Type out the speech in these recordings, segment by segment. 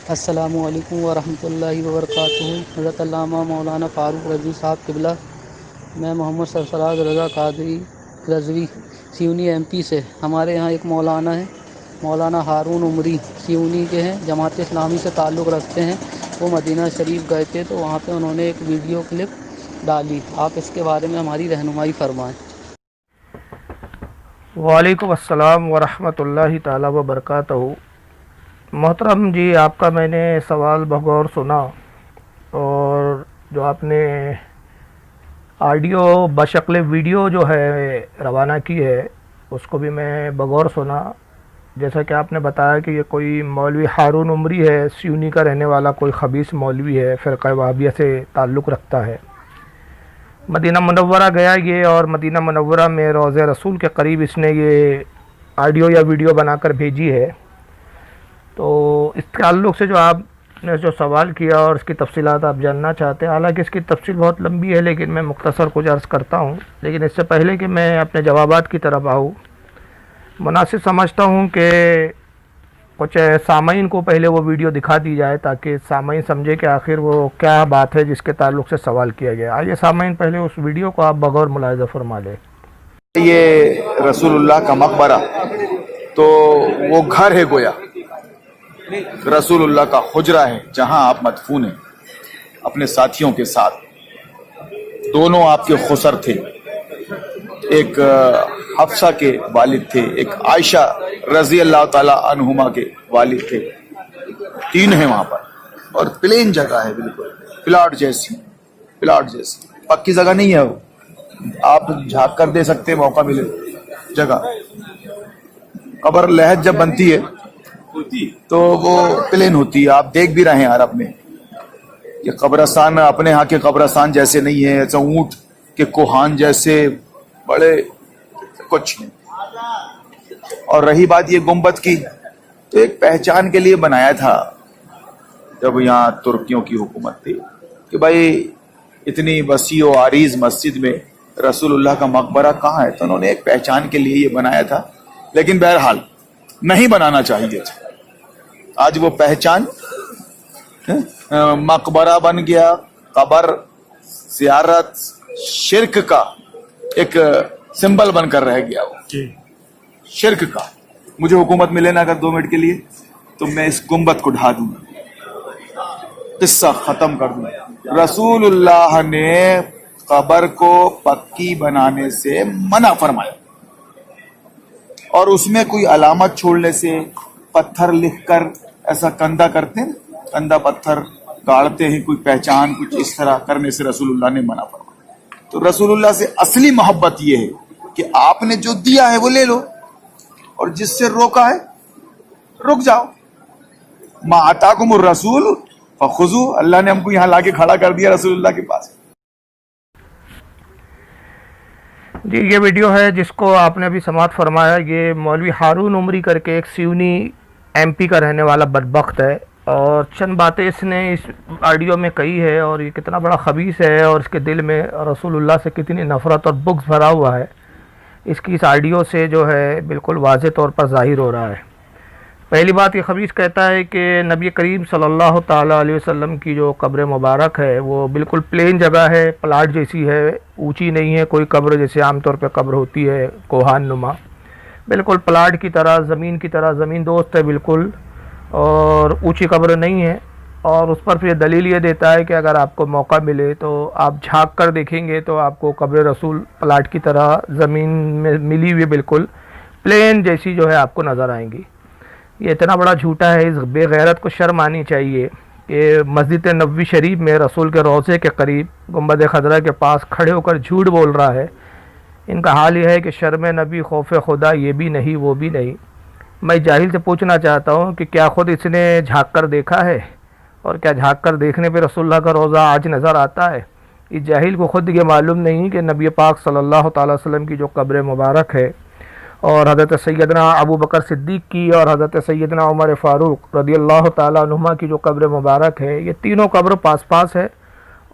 अस्सलामुअलैकुम वरहमतुल्लाहि वबरकातुहू। हज़रत अल्लामा मौलाना फ़ारूक रज़वी साहब क़िबला। मैं मोहम्मद सरफराज रज़ा कादरी रज़वी सिवनी एमपी से। हमारे यहाँ एक मौलाना है, मौलाना हारून उमरी, सिवनी के हैं, जमात इस्लामी से ताल्लुक़ रखते हैं। वो मदीना शरीफ गए थे तो वहाँ पे उन्होंने एक वीडियो क्लिप डाली। आप इसके बारे में हमारी रहनुमाई फरमाएँ। वालेकुम अस्सलाम वरहमतुल्लाहि ताला व बरकातहू। मोहतरम जी, आपका मैंने सवाल बगौर सुना और जो आपने ऑडियो बशक्ल वीडियो जो है रवाना की है उसको भी मैं बगौर सुना। जैसा कि आपने बताया कि ये कोई मौलवी हारून उमरी है, सिवनी का रहने वाला कोई खबीस मौलवी है, फ़िरक़ा वहाबिया से ताल्लुक़ रखता है। मदीना मुनव्वरा गया ये और मदीना मुनव्वरा में रोज़े रसूल के करीब इसने ये ऑडियो या वीडियो बनाकर भेजी है। तो इस ताल्लुक़ से जो आपने जो सवाल किया और इसकी तफसीलात आप जानना चाहते हैं, हालांकि इसकी तफसील बहुत लंबी है लेकिन मैं मुख्तसर कुछ अर्ज़ करता हूँ। लेकिन इससे पहले कि मैं अपने जवाबात की तरफ आऊँ, मुनासिब समझता हूँ कि कुछ सामाईन को पहले वो वीडियो दिखा दी जाए ताकि सामाईन समझे कि आखिर वो क्या बात है जिसके ताल्लुक़ से सवाल किया गया। आइए सामाईन, पहले उस वीडियो को आप बगौर मुलाहिज़ा फरमा लें। ये रसूलुल्लाह का मकबरा तो वो घर है, गोया रसूलुल्लाह का हुजरा है जहां आप मदफून हैं अपने साथियों के साथ। दोनों आपके खुसर थे, एक हफ्सा के वालिद थे, एक आयशा रजी अल्लाह ताला अन्हुमा के वालिद थे। तीन है वहां पर और प्लेन जगह है, बिल्कुल प्लाट जैसी, प्लाट जैसी पक्की जगह नहीं है वो। आप झाँक कर दे सकते हैं मौका मिले जगह। कब्र लहद जब बनती है तो वो प्लेन होती है, आप देख भी रहे हैं अरब में। ये कब्रस्तान अपने यहाँ के कब्रस्तान जैसे नहीं है, ऐसा ऊंट के कोहान जैसे बड़े कुछ नहीं। और रही बात ये गुंबद की, तो एक पहचान के लिए बनाया था जब यहाँ तुर्कियों की हुकूमत थी कि भाई इतनी वसी और आरीज मस्जिद में रसूलुल्लाह का मकबरा कहाँ है, तो उन्होंने एक पहचान के लिए ये बनाया था। लेकिन बहरहाल नहीं बनाना चाहिए था। आज वो पहचान मकबरा बन गया, कबर ज़ियारत शिर्क का एक सिंबल बनकर रह गया वो शिर्क का। मुझे हुकूमत मिले ना अगर 2 मिनट के लिए तो मैं इस गुंबद को ढा दूंगा, किस्सा खत्म कर दूंगा। रसूलुल्लाह ने कबर को पक्की बनाने से मना फरमाया और उसमें कोई अलामत छोड़ने से, पत्थर लिखकर ऐसा कंधा करते हैं, कंधा पत्थर गाड़ते हैं, कोई पहचान कुछ इस तरह करने से रसूलुल्लाह ने मना फरमाया। तो रसूलुल्लाह से असली मोहब्बत ये है कि आपने जो दिया है वो ले लो और जिससे रोका है रुक जाओ। मा आताकुमुर रसूल फखुजू। अल्लाह ने हमको यहाँ लाके खड़ा कर दिया रसूलुल्लाह के पास। जी, ये वीडियो है जिसको आपने अभी समात फरमाया, ये मौलवी हारून उमरी करके एक सिवनी एमपी का रहने वाला बदबख्त है और चंद बातें इसने इस ऑडियो में कही है और ये कितना बड़ा खबीस है और इसके दिल में रसूलुल्लाह से कितनी नफ़रत और बुग़्ज़ भरा हुआ है, इसकी इस ऑडियो से जो है बिल्कुल वाज़े तौर पर ज़ाहिर हो रहा है। पहली बात, ये खबीस कहता है कि नबी करीम सल्लल्लाहु ताला अलैहि वसल्लम की जो कब्र मुबारक है वो बिल्कुल प्लेन जगह है, प्लाट जैसी है, ऊंची नहीं है कोई कब्र जैसे आमतौर पे कब्र होती है कोहान नुमा। बिल्कुल प्लाट की तरह, ज़मीन की तरह, ज़मीन दोस्त है बिल्कुल, और ऊंची कब्र नहीं है। और उस पर फिर दलील ये देता है कि अगर आपको मौका मिले तो आप झाँक कर देखेंगे तो आपको कब्र रसूल प्लाट की तरह ज़मीन में मिली हुई बिल्कुल प्लेन जैसी जो है आपको नज़र आएंगी। ये इतना बड़ा झूठा है, इस बेगैरत को शर्म आनी चाहिए कि मस्जिद नबवी शरीफ में रसूल के रोज़े के करीब गुंबद खदरा के पास खड़े होकर झूठ बोल रहा है। इनका हाल यह है कि शर्म नबी, खौफ खुदा ये भी नहीं वो भी नहीं। मैं जाहिल से पूछना चाहता हूँ कि क्या ख़ुद इसने झाँक कर देखा है और क्या झाँक कर देखने पे रसूलुल्लाह का रोज़ा आज नज़र आता है? इस जाहिल को ख़ुद ये मालूम नहीं कि नबी पाक सल्लल्लाहु ताला वसल्लम की जो कब्र मुबारक है और हज़रत सैयदना अबू बकर सिद्दीक़ की और हज़रत सैयदना उमर फ़ारूक रज़ियल्लाहु ताला अन्हुमा की जो कब्र मुबारक है, ये तीनों कब्र पास पास है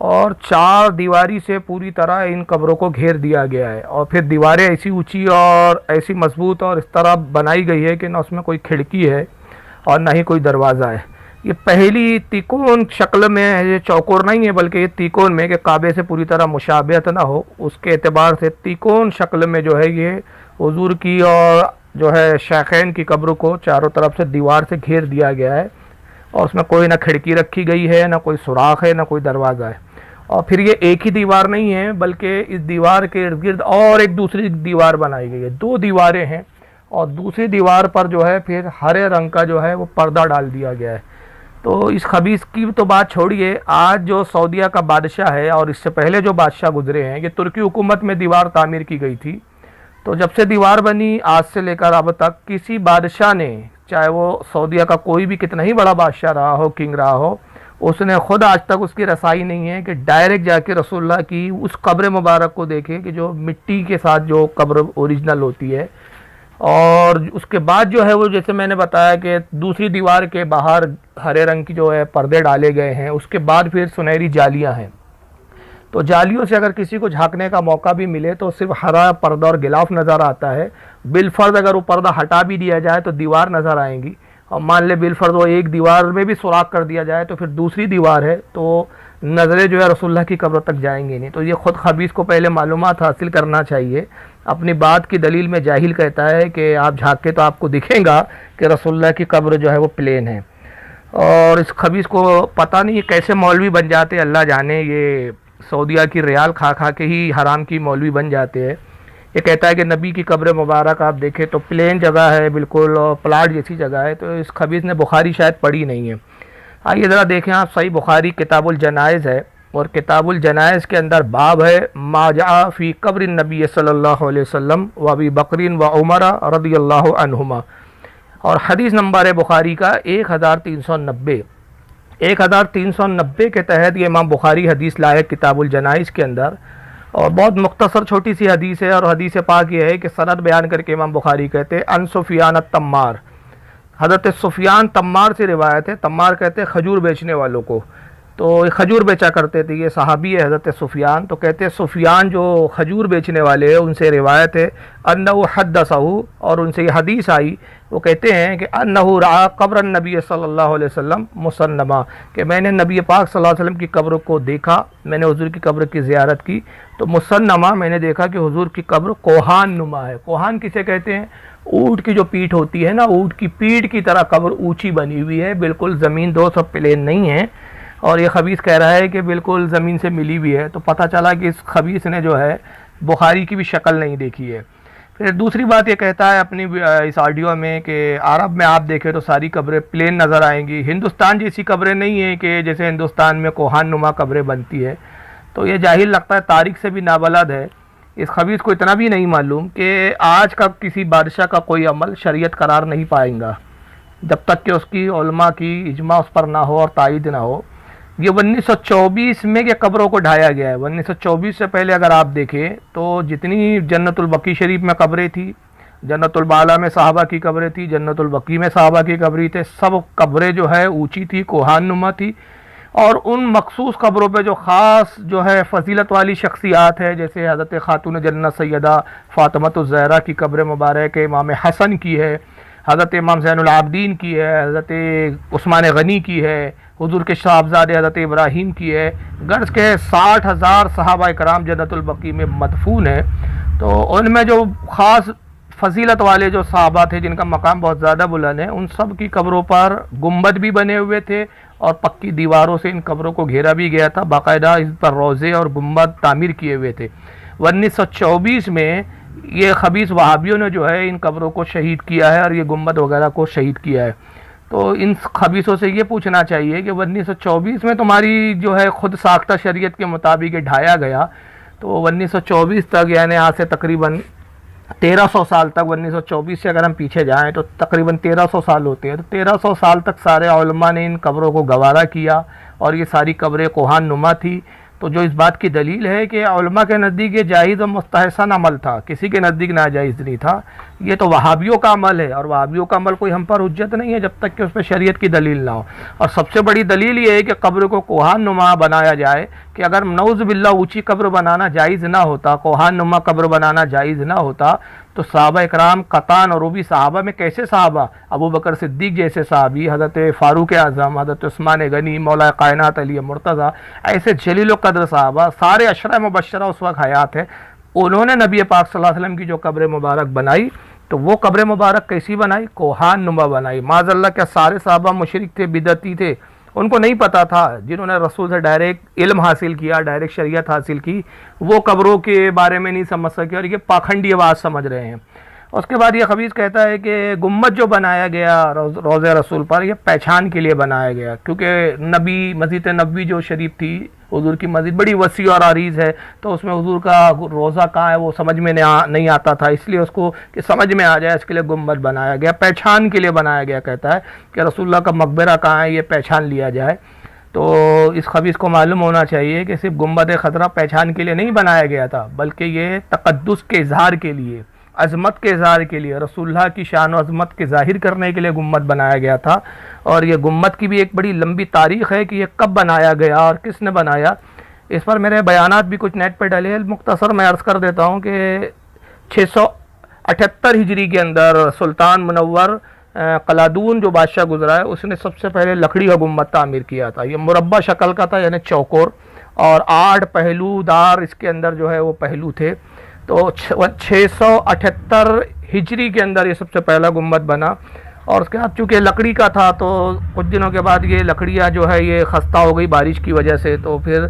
और 4 दीवारी से पूरी तरह इन कब्रों को घेर दिया गया है। और फिर दीवारें ऐसी ऊंची और ऐसी मजबूत और इस तरह बनाई गई है कि ना उसमें कोई खिड़की है और ना ही कोई दरवाज़ा है। ये पहली तिकोन शक्ल में है, ये चौकोर नहीं है बल्कि ये तिकोन में, कि काबे से पूरी तरह मुशाबहत ना हो उसके एतबार से तिकोन शक्ल में जो है ये हुजूर की और जो है शेखैन की कब्र को चारों तरफ से दीवार से घेर दिया गया है, और उसमें कोई ना खिड़की रखी गई है, ना कोई सुराख है, ना कोई दरवाज़ा है। और फिर ये एक ही दीवार नहीं है बल्कि इस दीवार के इर्द गिर्द और एक दूसरी दीवार बनाई गई है, 2 दीवारें हैं, और दूसरी दीवार पर जो है फिर हरे रंग का जो है वो पर्दा डाल दिया गया है। तो इस खबीस की तो बात छोड़िए, आज जो सऊदीया का बादशाह है और इससे पहले जो बादशाह गुजरे हैं, ये तुर्की हुकूमत में दीवार तामीर की गई थी। तो जब से दीवार बनी आज से लेकर अब तक किसी बादशाह ने, चाहे वो सऊदीया का कोई भी कितना ही बड़ा बादशाह रहा हो, किंग रहा हो, उसने खुद आज तक उसकी रसाई नहीं है कि डायरेक्ट जाके रसूलुल्लाह की उस कब्र मुबारक को देखे कि जो मिट्टी के साथ जो कब्र ओरिजिनल होती है। और उसके बाद जो है वो जैसे मैंने बताया कि दूसरी दीवार के बाहर हरे रंग की जो है पर्दे डाले गए हैं, उसके बाद फिर सुनहरी जालियां हैं। तो जालियों से अगर किसी को झांकने का मौका भी मिले तो सिर्फ हरा पर्दा और गिलाफ नज़र आता है। बिलफर्ज अगर वो पर्दा हटा भी दिया जाए तो दीवार नज़र आएंगी, और मान ले बिलफर्ज वो एक दीवार में भी सुराख कर दिया जाए तो फिर दूसरी दीवार है, तो नज़रें जो है रसूलुल्लाह की कब्र तक जाएंगी नहीं। तो ये ख़ुद खबीस को पहले मालूमात हासिल करना चाहिए। अपनी बात की दलील में जाहिल कहता है कि आप झाँके तो आपको दिखेगा कि रसूलुल्लाह की कब्र जो है वो प्लेन है। और इस खबीस को पता नहीं कैसे मौलवी बन जाते, अल्लाह जाने, ये सऊदीया की रियाल खा खा के ही हराम की मौलवी बन जाते हैं। ये कहता है कि नबी की कब्र मुबारक आप देखें तो प्लेन जगह है बिल्कुल, और प्लाट जैसी जगह है। तो इस खबीस ने बुखारी शायद पढ़ी नहीं है। आइए ज़रा देखें आप, सही बुखारी किताबुल जनाइज़ है, और किताबुल जनाइज़ के अंदर बाब है माजा फ़ी कब्र नबी सल्लल्लाहु अलैहि वसल्लम व अबी बकरिन व उमर रदियल्लाहु अन्हुमा, और हदीस नंबर है बुखारी का 1390। 1390 के तहत ये इमाम बुखारी हदीस लाए किताबुल जनाइज़ के अंदर, और बहुत मुख्तसर छोटी सी हदीस है। और हदीस पाक ये है कि सनद बयान करके इमाम बुखारी कहते हैं अन सुफियान तम्मार, हज़रत सुफियान तम्मार से रिवायत है। तम्मार कहते हैं खजूर बेचने वालों को, तो खजूर बेचा करते थे, ये सहाबी है हज़रत सुफियान। तो कहते हैं सुफियान जो खजूर बेचने वाले हैं उनसे रिवायत है अन्नहु हद्दसहु, और उनसे ये हदीस आई, वो कहते हैं कि अन्नहु रआ कब्र नबी सल्लल्लाहु अलैहि वसल्लम मुसन्नमा, कि मैंने नबी पाक सल्लल्लाहु अलैहि वसल्लम की कब्र को देखा, मैंने हुजूर की कब्र की ज़ियारत की। तो मुसन्नमा मैंने देखा कि हुजूर की कब्र कोहान नुमा है। कोहान किसे कहते हैं? ऊँट की जो पीठ होती है ना, ऊँट की पीठ की तरह कब्र ऊँची बनी हुई है, बिल्कुल ज़मीन 200 प्लेन नहीं है। और ये खबीस कह रहा है कि बिल्कुल ज़मीन से मिली हुई है। तो पता चला कि इस खबीस ने जो है बुखारी की भी शक्ल नहीं देखी है। फिर दूसरी बात ये कहता है अपनी इस ऑडियो में कि अरब में आप देखें तो सारी कब्रें प्लेन नज़र आएंगी, हिंदुस्तान जैसी कब्रें नहीं है कि जैसे हिंदुस्तान में कोहान नुमा कब्रें बनती है। तो ये जाहिल लगता है, तारीख से भी नाबलद है। इस खबीस को इतना भी नहीं मालूम कि आज का किसी बादशाह का कोई अमल शरीयत करार नहीं पाएगा जब तक कि उसकी उलमा की इजमा उस पर ना हो और तायद ना हो। ये 1924 में ये कब्रों को ढाया गया है। 1924 से पहले अगर आप देखें तो जितनी जन्नतुल बकी शरीफ में कब्रें थी, जन्नतुल बाला में साहबा की कब्रें थी, जन्नतुल बकी में साहबा की कब्रें थे, सब कब्रें जो है ऊंची थी, कोहान नुमा थी। और उन मखसूस कब्रों पे जो ख़ास जो है फजीलत वाली शख्सियात है, जैसे हज़रत खातून जन्नत सैयदा फ़ातिमतुज़ ज़हरा की कब्र मुबारक इमाम हसन की है, हज़रत इमाम ज़ैनुल आबदीन की है, हज़रत उस्मान गनी की है, हुजूर के साहबजादे हज़रत इब्राहीम की है। गर्ज के 60,000 सहाबा इकराम जन्नतुल बकी में मदफून है। तो उनमें जो ख़ास फजीलत वाले जो सहाबा थे जिनका मकाम बहुत ज़्यादा बुलंद है, उन सब की कब्रों पर गुंबद भी बने हुए थे और पक्की दीवारों से इन कब्रों को घेरा भी गया था। बाकायदा इस पर रोज़े और गुंबद तामीर किए हुए थे। 1924 में ये खबीस वहाबियों ने जो है इन कब्रों को शहीद किया है और ये गुंबद वगैरह को शहीद किया है। तो इन खबीसों से ये पूछना चाहिए कि 1924 में तुम्हारी जो है ख़ुद साख्ता शरीयत के मुताबिक ढाया गया, तो 1924 तक यानी आज से तकरीबन 1300 साल तक, 1924 से अगर हम पीछे जाएं तो तकरीबन 1300 साल होते हैं। तो 1300 साल तक सारे उलमा ने इन कब्रों को गवारा किया और ये सारी कब्रें कोहान नुमा थी। तो जो इस बात की दलील है कि उलमा के नज़दीक ये जायज़ और मुस्तहसन अमल था, किसी के नज़दीक नाजायज़ नहीं था। ये तो वहाबियों का अमल है, और वहाबियों का अमल कोई हम पर हुज्जत नहीं है जब तक कि उस पर शरीयत की दलील ना हो। और सबसे बड़ी दलील ये है कि कब्र को कोहान नुमा बनाया जाए, कि अगर नऊज़ बिल्लाह ऊँची कब्र बनाना जायज़ ना होता, कोहान नुमा कब्र बनाना जायज़ ना होता, तो सहाबा इकराम कतान, और वो भी सहाबा में कैसे सहाबा, अबू बकर सिद्दीक जैसे सहाबी, हज़रत फ़ारूक आज़म, हज़रत उस्मान गनी, मौला कायनात अली मुर्तज़ा, ऐसे जलील कद्र सहाबा सारे अशरा मुबश्शरा उस वक्त हयात है। उन्होंने नबी पाक सल्लल्लाहु अलैहि वसल्लम की जो कब्र मुबारक बनाई, तो वो कब्र मुबारक कैसी बनाई, कोहान नुमा बनाई। माज़अल्लाह क्या सारे सहाबा मुशरिक थे, बिदती थे, उनको नहीं पता था। जिन्होंने रसूल से डायरेक्ट इल्म हासिल किया, डायरेक्ट शरीयत हासिल की, वो कब्रों के बारे में नहीं समझ सके और ये पाखंडी आवाज़ समझ रहे हैं। उसके बाद ये खबीस कहता है कि गुम्बद जो बनाया गया रोज़े रसूल पर, ये पहचान के लिए बनाया गया, क्योंकि नबी मस्जिद नबवी जो शरीफ थी, हुजूर की मस्जिद बड़ी वसी और आरीज़ है, तो उसमें हुजूर का रोज़ा कहाँ है वो समझ में नहीं आता था, इसलिए उसको कि समझ में आ जाए इसके लिए गुम्बद बनाया गया, पहचान के लिए बनाया गया। कहता है कि रसूलुल्लाह का मकबरा कहाँ है, ये पहचान लिया जाए। तो इस खबीस को मालूम होना चाहिए कि सिर्फ गुम्बद खतरा पहचान के लिए नहीं बनाया गया था, बल्कि ये तक़द्दुस के इजहार के लिए, अज़मत के इज़हार के लिए, रसूलुल्लाह की शान और अज़मत के ज़ाहिर करने के लिए गुम्बद बनाया गया था। और ये गुम्बद की भी एक बड़ी लंबी तारीख़ है कि ये कब बनाया गया और किसने बनाया। इस पर मेरे बयानात भी कुछ नेट पर डले हैं, मुख्तसर मैं अर्ज़ कर देता हूँ कि 678 हिजरी के अंदर सुल्तान मुनव्वर कलादून जो बादशाह गुजरा है, उसने सबसे पहले लकड़ी का गुम्बद तामीर किया था। ये मुरब्बा शक्ल का था, यानी चौकोर, और 8 पहलूदार इसके अंदर जो है वो पहलू थे। तो 678 हिजरी के अंदर ये सबसे पहला गुम्बद बना। और उसके बाद चूँकि लकड़ी का था, तो कुछ दिनों के बाद ये लकड़ियाँ जो है ये खस्ता हो गई बारिश की वजह से, तो फिर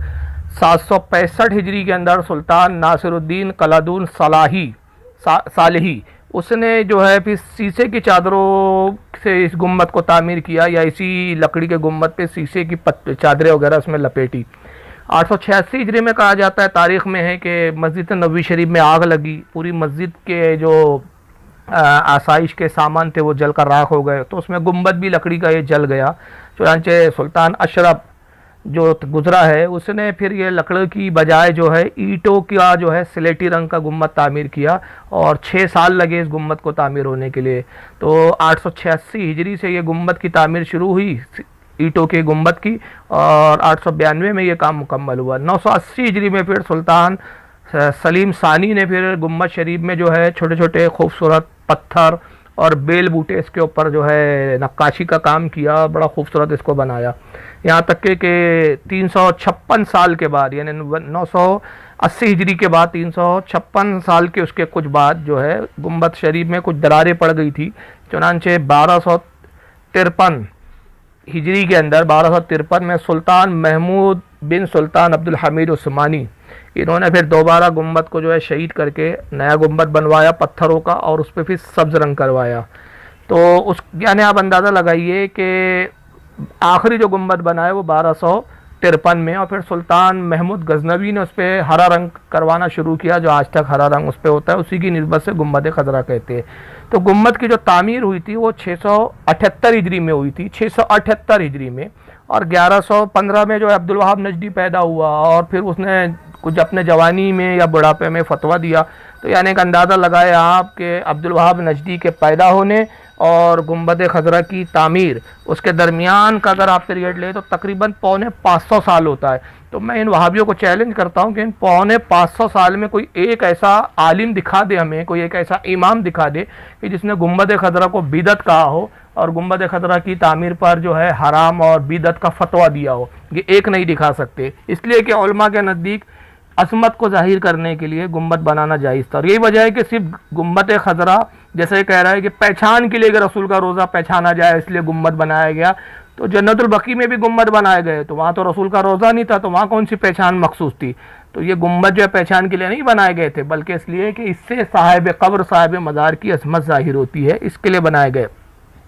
765 हिजरी के अंदर सुल्तान नासिरुद्दीन कलादून सालही उसने जो है फिर शीशे की चादरों से इस गुम्बद को तामीर किया, या इसी लकड़ी के गुम्बद पे शीशे की चादरें वगैरह उसमें लपेटी। 886 हिजरी में कहा जाता है, तारीख़ में है कि मस्जिद नबवी शरीफ में आग लगी, पूरी मस्जिद के जो आसाइश के सामान थे वो जल कर राख हो गए, तो उसमें गुम्बद भी लकड़ी का ये जल गया। चुनांचे सुल्तान अशरफ जो गुजरा है, उसने फिर ये लकड़ी की बजाय जो है ईंटों का जो है स्लेटी रंग का गुम्बद तामीर किया, और 6 साल लगे इस गुम्बद को तामीर होने के लिए। तो 886 हिजरी से ये गुम्बद की तामीर शुरू हुई, ईंटों के गुम्बद की, और 892 में ये काम मुकम्मल हुआ। 980 हिजरी में फिर सुल्तान सलीम सानी ने फिर गुम्बद शरीफ में जो है छोटे छोटे खूबसूरत पत्थर और बेल बूटे इसके ऊपर जो है नक्काशी का काम किया, बड़ा खूबसूरत इसको बनाया। यहाँ तक कि 356 साल के बाद, यानी 980 हिजरी के बाद 356 साल के उसके कुछ बाद जो है गुम्बद शरीफ में कुछ दरारें पड़ गई थी। चुनांचे 1253 हिजरी के अंदर 1253 में सुल्तान महमूद बिन सुल्तान अब्दुल हमीद उस्मानी, इन्होंने फिर दोबारा गुम्बद को जो है शहीद करके नया गुम्बद बनवाया पत्थरों का, और उस पर फिर सब्ज़ रंग करवाया। तो उस यानी आप अंदाज़ा लगाइए कि आखिरी जो गुम्बद बना है वो 1253 में, और फिर सुल्तान महमूद गजनवी ने उस पर हरा रंग करवाना शुरू किया, जो आज तक हरा रंग उस पर होता है, उसी की निस्बत से गुम्बद खजरा कहते हैं। तो गुम्बद की जो तामीर हुई थी वो 678 हिजरी में हुई थी, 678 हिजरी में। और 1115 में जो है अब्दुल वहाब नजदी पैदा हुआ, और फिर उसने कुछ अपने जवानी में या बुढ़ापे में फतवा दिया। तो यानी एक अंदाज़ा लगाए आप कि अब्दुल वहाब नजदी के पैदा होने और गुम्बद खजरा की तामीर, उसके दरमियान का अगर आप पीरियड ले तो तकरीबन 450 साल होता है। तो मैं इन वहाबियों को चैलेंज करता हूँ कि इन 450 साल में कोई एक ऐसा आलिम दिखा दे हमें, कोई एक ऐसा इमाम दिखा दे कि जिसने गुम्बद खजरा को बिदत कहा हो और गुम्बद खजरा की तामीर पर जो है हराम और बिदत का फतवा दिया हो। ये एक नहीं दिखा सकते, इसलिए कि उलमा के नज़दीक असमत को जाहिर करने के लिए गुम्बद बनाना जायज़ था। और यही वजह है कि सिर्फ गुम्बद खजरा जैसे कह रहा है कि पहचान के लिए कि रसूल का रोज़ा पहचाना जाए इसलिए गुम्बद बनाया गया, तो जन्नतुल बकी में भी गुम्बद बनाए गए, तो वहाँ तो रसूल का रोज़ा नहीं था, तो वहाँ कौन सी पहचान मखसूस थी। तो ये गुम्बद जो है पहचान के लिए नहीं बनाए गए थे, बल्कि इसलिए कि इससे साहिब कब्र साहिब मज़ार की अजमत ज़ाहिर होती है, इसके लिए बनाए गए।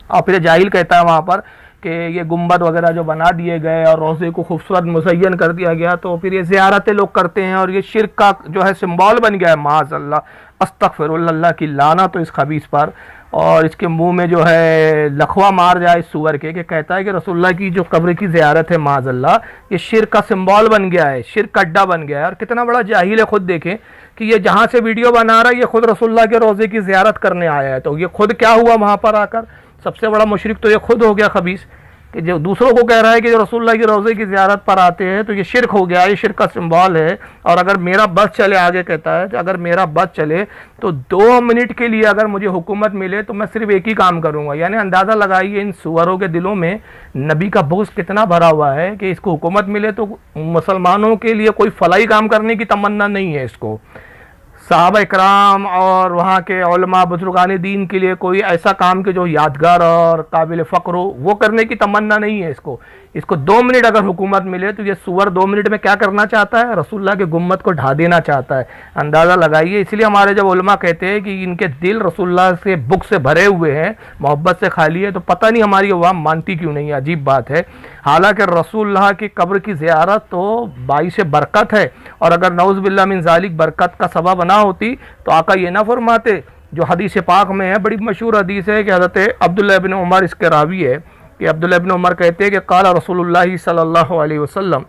और फिर जाहिल कहता है वहाँ पर कि ये गुम्बद वगैरह जो बना दिए गए और रोज़े को खूबसूरत मुज़य्यन कर दिया गया, तो फिर ये ज़ियारतें लोग करते हैं और ये शिर्क का जो है सिंबल बन गया है। माज़अल्लाह, अस्तग़फिरुल्लाह की लानत तो इस खबीस पर। और इसके मुंह में जो है लखवा मार जाए सूअर के, कि कहता है कि रसूलुल्लाह की जो कब्र की ज़ियारत है माज़अल्लाह ये शिर्क का सिंबल बन गया है, शिर्क का अड्डा बन गया है। और कितना बड़ा जाहिल है, खुद देखें कि ये जहाँ से वीडियो बना रहा है ये खुद रसूलुल्लाह के रोज़े की ज़ियारत करने आया है, तो ये खुद क्या हुआ वहाँ पर आकर? सबसे बड़ा मुशरिक तो ये खुद हो गया खबीस, कि जो दूसरों को कह रहा है कि जो रसूलुल्लाह की रोज़े की ज़ियारत पर आते हैं तो ये शिरक हो गया, ये शिरक का सिंबल है। और अगर मेरा बस चले, आगे कहता है कि अगर मेरा बस चले तो 2 मिनट के लिए अगर मुझे हुकूमत मिले तो मैं सिर्फ एक ही काम करूँगा। यानी अंदाज़ा लगाइए इन सुअरों के दिलों में नबी का बुग़्ज़ कितना भरा हुआ है कि इसको हुकूमत मिले तो मुसलमानों के लिए कोई फलाई काम करने की तमन्ना नहीं है इसको, साहबा इकराम और वहाँ के उलमा बुजुर्गान दीन के लिए कोई ऐसा काम के जो यादगार और काबिल फ़ख्र हो वो करने की तमन्ना नहीं है इसको। इसको 2 मिनट अगर हुकूमत मिले तो ये सुअर 2 मिनट में क्या करना चाहता है? रसूलुल्लाह के गुम्मत को ढा देना चाहता है। अंदाज़ा लगाइए। इसलिए हमारे जब उलमा कहते हैं कि इनके दिल रसूलुल्लाह से बुग़्ज़ से भरे हुए हैं, मोहब्बत से खाली है, तो पता नहीं हमारी अवाम मानती क्यों नहीं है। अजीब बात है। हालांकि रसूलुल्लाह की कब्र की ज़ियारत तो बाइस बरकत है, और अगर नऊज़ बिल्लाह मिन ज़ालिक बरकत का सबब ना होती तो आका ये ना फरमाते, जो हदीस पाक में है, बड़ी मशहूर हदीस है कि हज़रत अब्दुल्लाह इब्न उमर इसके रावी है कि अब्दुल्लाह इब्न उमर कहते हैं कि क़ाला रसूलुल्लाह सल्लल्लाहु अलैहि वसल्लम,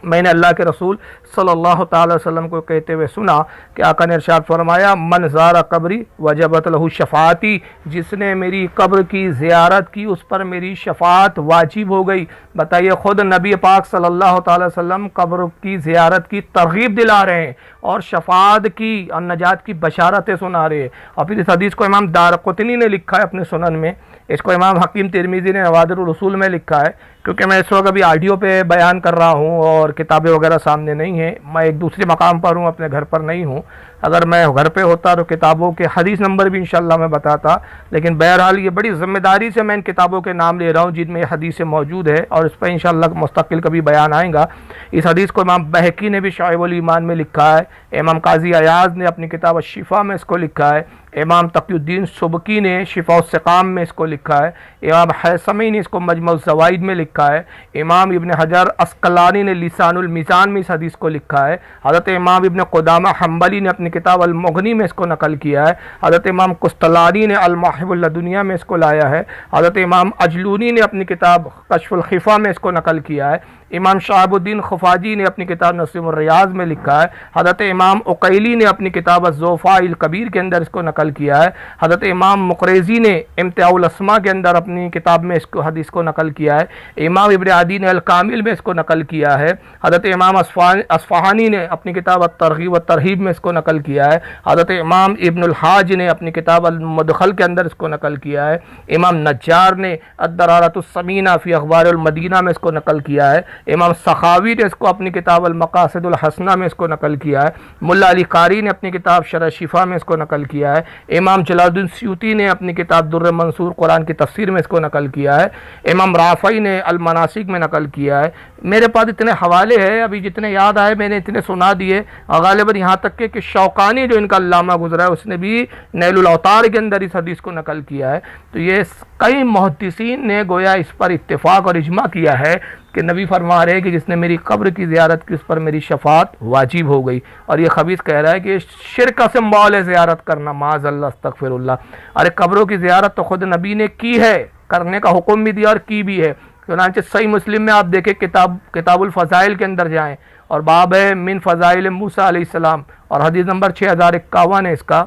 मैंने अल्लाह के रसूल सल्लल्लाहु ताला वसल्लम को कहते हुए सुना कि आका ने इरशाद फरमाया, मन ज़ारा कब्री वजबत लहू शफ़ाती, जिसने मेरी कब्र की ज़ियारत की उस पर मेरी शफ़ात वाजिब हो गई। बताइए, ख़ुद नबी पाक सल्लल्लाहु ताला वसल्लम कब्र की ज़ियारत की तरग़ीब दिला रहे हैं और शफ़ात की और नजात की बशारतें सुना रहे हैं। और फिर इस हदीस को इमाम दारक़ुतनी ने लिखा है अपने सुनन में, इसको इमाम हकीम तिरमिज़ी ने नवादिर रसूल में लिखा है। क्योंकि मैं इस वक्त अभी ऑडियो पे बयान कर रहा हूँ और किताबें वगैरह सामने नहीं हैं, मैं एक दूसरे मकाम पर हूँ, अपने घर पर नहीं हूँ। अगर मैं घर पे होता तो किताबों के हदीस नंबर भी इंशाल्लाह मैं बताता, लेकिन बहरहाल ये बड़ी ज़िम्मेदारी से मैं इन किताबों के नाम ले रहा हूँ जिनमें ये हदीसें मौजूद है और इस पर इंशाल्लाह मुस्तकिल कभी बयान आएगा। इस हदीस को इमाम बहकी ने भी शाइबुल ईमान में लिखा है, इमाम काजी अयाज ने अपनी किताब शिफा में इसको लिखा है, इमाम तक़ियुद्दीन सुबकी ने शिफा उस्सिक़ाम में इसको लिखा है, इमाम हैसमी ने इसको मजमुअ ज़वाइद में लिखा है, इमाम इब्न हजर अस्क़लानी ने लिसानुल मीज़ान में इस हदीस को लिखा है, हज़रत इमाम इब्न क़ुदामा हम्बली ने अपनी किताब अल मुग़नी में इसको नकल किया है, हज़रत इमाम कुस्तलानी ने अल मवाहिबुल लदुनिया में इसको लाया है, हज़रत इमाम अजलूनी ने अपनी किताब कश्फुल खिफ़ा में इसको नकल किया है, इमाम शहाबुद्दीन खुफाजी ने अपनी किताब नसीमुर रियाज़ में लिखा है, हज़रत इमाम उकैली ने अपनी किताब ज़ोफ़ाइल कबीर के अंदर इसको नकल किया है, हज़रत इमाम मुक़रेज़ी ने इम्तियाउल अस्मा के अंदर अपनी किताब में इसको हदीस को नकल किया है, इमाम इब्न अदी ने अल कामिल में इसको नकल किया है, हज़रत इमाम अस्फ़हानी ने अपनी किताब अत-तरग़ीब व तरहीब में इसको नकल किया है, हज़रत इमाम इब्नुल हाज ने अपनी किताब अल मुदख़ल के अंदर इसको नकल किया है, इमाम नज्जार ने अद-दरारतुस समीना फ़ी अख़बारिल मदीना में इसको नकल किया है, इमाम सखावी ने इसको अपनी किताब अल मक़ासिदुल हसना में इसको नकल किया है, मुल्ला अली कारी ने अपनी किताब शरह शिफा में इसको नकल किया है, इमाम जलालुद्दीन सयूती ने अपनी किताब दुर्र मंसूर कुरान की तफसीर में इसको नकल किया है, इमाम राफ़ई ने अल मनासिक में नकल किया है। मेरे पास इतने हवाले हैं, अभी जितने याद आए मैंने इतने सुना दिए। गालिबन यहाँ तक के कि शौकानी जो इनका अल्लामा गुजरा है उसने भी नैलुल अवतार के अंदर इस हदीस को नकल किया है। तो ये कई मुहद्दिसीन ने गोया इस पर इत्तेफाक और इजमा किया है कि नबी फरमा रहे हैं कि जिसने मेरी कब्र की ज़ियारत की उस पर मेरी शफ़ात वाजिब हो गई। और ये खबीस कह रहा है कि शिर्क का सिंबल है ज़ियारत करना, माज़अल्लाह अस्तग़फिरुल्लाह। अरे कब्रों की ज़ियारत तो ख़ुद नबी ने की है, करने का हुक्म भी दिया और की भी है। चुनांचे सही मुस्लिम में आप देखें, किताबुल फ़ज़ाइल के अंदर जाएँ और बाब है मिन फ़ज़ाइल मूसा अलैहिस्सलाम और हदीस नंबर 6051 है इसका।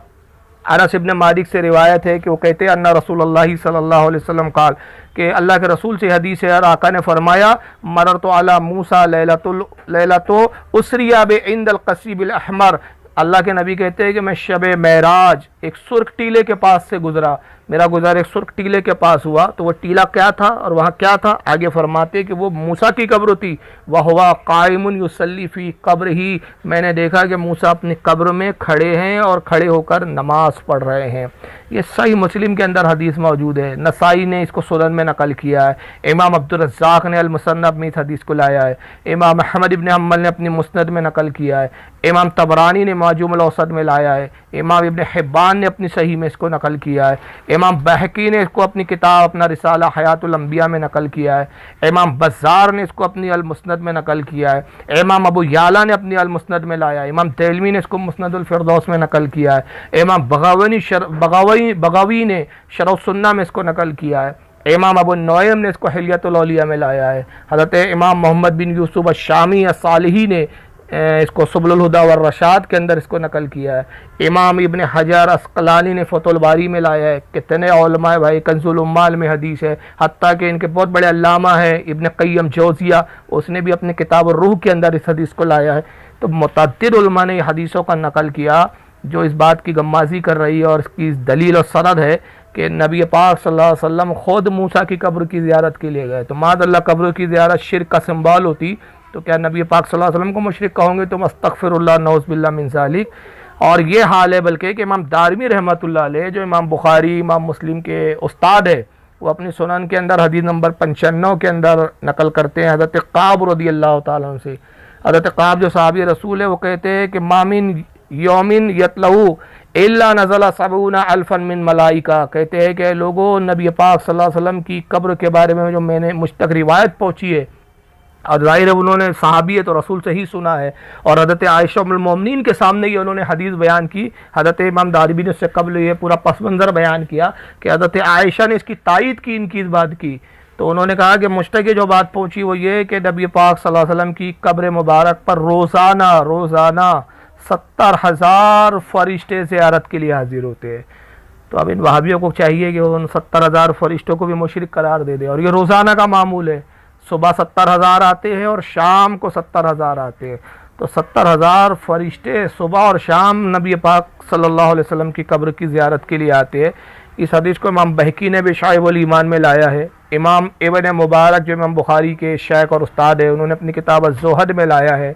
अनस इब्न मालिक से रिवायत है कि वो कहते हैं अन्ना रसूलुल्लाह सल्लल्लाहु अलैहि वसल्लम काल, कि अल्लाह के रसूल से हदीस है और आका ने फरमाया, मररतु अला मूसा लैलतो उसरिया बे इंदल क़सीबिल अहमर। अल्लाह के नबी कहते हैं कि मैं शब मेराज एक सुर्ख टीले के पास से गुजरा, मेरा गुजर एक सुर्ख टीले के पास हुआ। तो वो टीला क्या था और वहाँ क्या था, आगे फरमाते कि वो मूसा की कब्र थी। वह हुआ कायमुन युसल्ली फी कब्र ही, मैंने देखा कि मूसा अपनी कब्र में खड़े हैं और खड़े होकर नमाज पढ़ रहे हैं। ये सही मुस्लिम के अंदर हदीस मौजूद है। नसाई ने इसको सुनन में नकल किया है, इमाम अब्दुर रज़्ज़ाक़ ने अल मुसन्नफ़ में इस हदीस को लाया है, इमाम अहमद इब्न हम्बल ने अपनी मुस्नद में नकल किया है, इमाम तबरानी ने माजूमुल औसत में लाया है, इमाम इब्न हिब्बान ने अपनी सही में इसको नकल किया है, इमाम बहकी ने इसको अपनी किताब अपना रिसाला हयातुल अंबिया में नकल किया है, इमाम बज़्ज़ार ने इसको अपनी अल मुस्नद में नकल किया है, इमाम अबू याला ने अपनी अल मुस्नद में लाया है, इमाम देलवी ने इसको मुस्नदुल फिरदौस में नकल किया है, इमाम बगावी ने शरह सुन्ना में इसको नकल किया है, इमाम अबू नौयम ने इसको हिलियतुल औलिया में लाया है, हज़रत इमाम मोहम्मद बिन यूसुफ अश-शामी अस-सालिही ने इसको सुबुल हुदा व रशाद के अंदर इसको नकल किया है, इमाम इब्न हजर अस्कलानी ने फतहुल बारी में लाया है। कितने उलमा है भाई, कंजुल उम्माल में हदीस है, हत्ता कि इनके बहुत बड़े अल्लामा है इब्न क़य्यम जौज़िया, उसने भी अपनी किताब रूह के अंदर इस हदीस को लाया है। तो मुतअद्दिद उलमा ने हदीसों का नकल किया जो इस बात की गम्माज़ी कर रही है और इसकी दलील और सनद है कि नबी पाक सल्लल्लाहु अलैहि वसल्लम खुद मूसा की कब्र की ज़ियारत के लिए गए। तो मादअल्लाह कब्र की ज़ियारत शिर्क का सिंबल होती तो क्या नबी पाक सल्लल्लाहु अलैहि वसल्लम को मुशरिक कहोगे? तुम अस्तगफिरुल्लाह नऊज़ बिल्लाह मिन ज़ालिक। और ये हाल है बल्कि कि इमाम दारमी रहमतुल्लाह अलैह जो इमाम बुखारी इमाम मुस्लिम के उस्ताद है, वो अपनी सुनन के अंदर हदीस नंबर 95 के अंदर नकल करते हैं हज़रत क़ाब रज़ियल्लाहु ताला अन्हु से। हज़रत क़ाब जो सहाबी रसूल है वो कहते हैं कि मामिन यौमिन यतलहु इल्ला नज़ला सबूना अल्फन मिन मलाइका, कहते हैं कि लोगों नबी पाक सल्लल्लाहु अलैहि वसल्लम की कब्र के बारे में जो मैंने मुझ तक रिवायत पहुँची है, और ज़ाहिर है उन्होंने सहाबी है तो रसूल से ही सुना है, और हज़रत आयशा उम्मुल मोमिनीन के सामने ही उन्होंने हदीस बयान की। हज़रत इमाम दारमी ने उससे कबल ये पूरा पस मंज़र बयान किया कि हज़रत आयशा ने इसकी तायीद की, इनकी इस बात की। तो उन्होंने कहा कि मुझ तक जो बात पहुँची वो ये कि नबी पाक सल्लल्लाहु अलैहि वसल्लम की कब्र मुबारक पर रोज़ाना 70,000 फरिश्ते ज़ियारत के लिए हाजिर होते हैं। तो अब इन वहाबियों को चाहिए कि उन 70,000 फरिश्तों को भी मुशरिक करार दे दे, और ये रोज़ाना का मामूल है। सुबह 70,000 आते हैं और शाम को 70,000 आते हैं। तो 70,000 फरिश्ते सुबह और शाम नबी पाक सल्लल्लाहु अलैहि वसल्लम की कब्र की ज़ियारत के लिए आते हैं। इस हदीस को इमाम बहकी ने भी शाइबुल ईमान में लाया है। इमाम इब्न मुबारक जो इमाम बुखारी के शेख और उस्ताद है, उन्होंने अपनी किताब अज़-ज़ुहद में लाया है।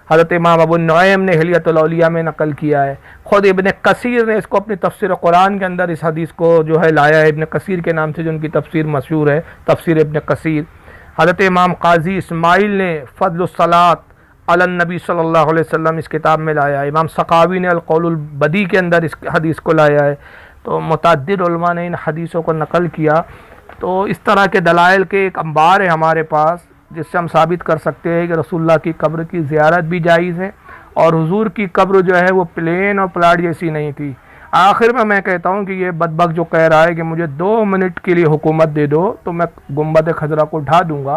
हज़रत इमाम अबू नौयम ने हिलियतुल औलिया में नकल किया है। ख़ुद इब्न कसीर ने इसको अपनी तफसीर कुरान के अंदर इस हदीस को जो है लाया है, इब्न कसीर के नाम से जो उनकी तफसीर मशहूर है, तफसीर इब्न कसीर। हज़रत इमाम काजी इस्माइल ने फ़ज़्लुस सलात अलन नबी सल्लल्लाहु अलैहि वसल्लम इस किताब में लाया है। इमाम सकावी ने अल कौलुल बदी के अंदर इस हदीस को लाया है। तो मुतअद्दिद उलमा ने इन हदीसों को नकल किया। तो इस तरह के दलाइल के एक अंबार है हमारे पास जिससे हम साबित कर सकते हैं कि रसूलुल्लाह की कब्र की ज़ियारत भी जायज़ है, और हुजूर की कब्र जो है वो प्लेन और प्लाट जैसी नहीं थी। आखिर में मैं कहता हूँ कि ये बदबक जो कह रहा है कि मुझे 2 मिनट के लिए हुकूमत दे दो तो मैं गुंबद खजरा को ढा दूँगा,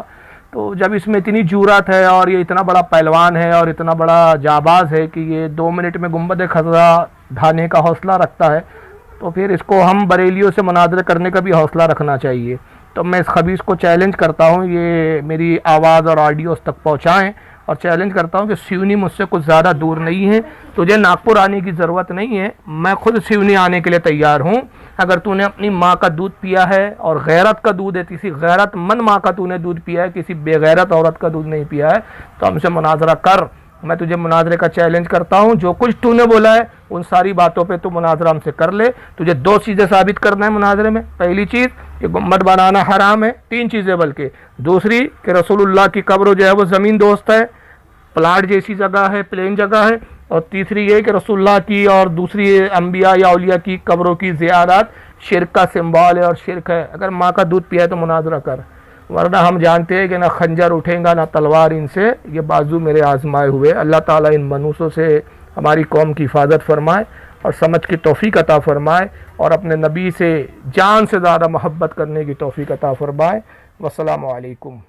तो जब इसमें इतनी जुरात है और ये इतना बड़ा पहलवान है और इतना बड़ा जाबाज है कि ये 2 मिनट में गुंबद खजरा ढाने का हौसला रखता है, तो फिर इसको हम बरेलियों से मुनाज़रा करने का भी हौसला रखना चाहिए। तो मैं इस खबीस को चैलेंज करता हूँ, ये मेरी आवाज़ और ऑडियोज़ तक पहुँचाएँ, और चैलेंज करता हूँ कि सिवनी मुझसे कुछ ज़्यादा दूर नहीं है, तुझे नागपुर आने की ज़रूरत नहीं है, मैं खुद सिवनी आने के लिए तैयार हूँ। अगर तूने अपनी माँ का दूध पिया है और गैरत का दूध है, किसी गैरतमंद माँ का तूने दूध पिया है, किसी बेगैरत औरत का दूध नहीं पिया है, तो हमसे मुनाज़रा कर। मैं तुझे मुनाज़रे का चैलेंज करता हूँ। जो कुछ तूने बोला है उन सारी बातों पे तू मुनाज़रा हमसे कर ले। तुझे 2 चीज़ें साबित करना है मुनाज़रे में। पहली चीज़ कि गुम्बद बनाना हराम है, 3 चीज़ें बल्कि। दूसरी कि रसूलुल्लाह की कब्र जो है वो ज़मीन दोस्त है, प्लाट जैसी जगह है, प्लेन जगह है। और तीसरी ये कि रसूलुल्लाह की और दूसरी अंबिया या औलिया की कब्रों की ज़ियारत शिर्क का सिंबल है और शिर्क है। अगर माँ का दूध पिया है तो मुनाज़रा कर, वरना हम जानते हैं कि ना खंजर उठेगा ना तलवार इनसे, ये बाजू मेरे आजमाए हुए। अल्लाह ताला इन मनूसों से हमारी कौम की हिफाजत फरमाए और समझ की तौफीक अता फरमाए, और अपने नबी से जान से ज़्यादा मोहब्बत करने की तौफीक अता फरमाए। वस्सलामु अलैकुम।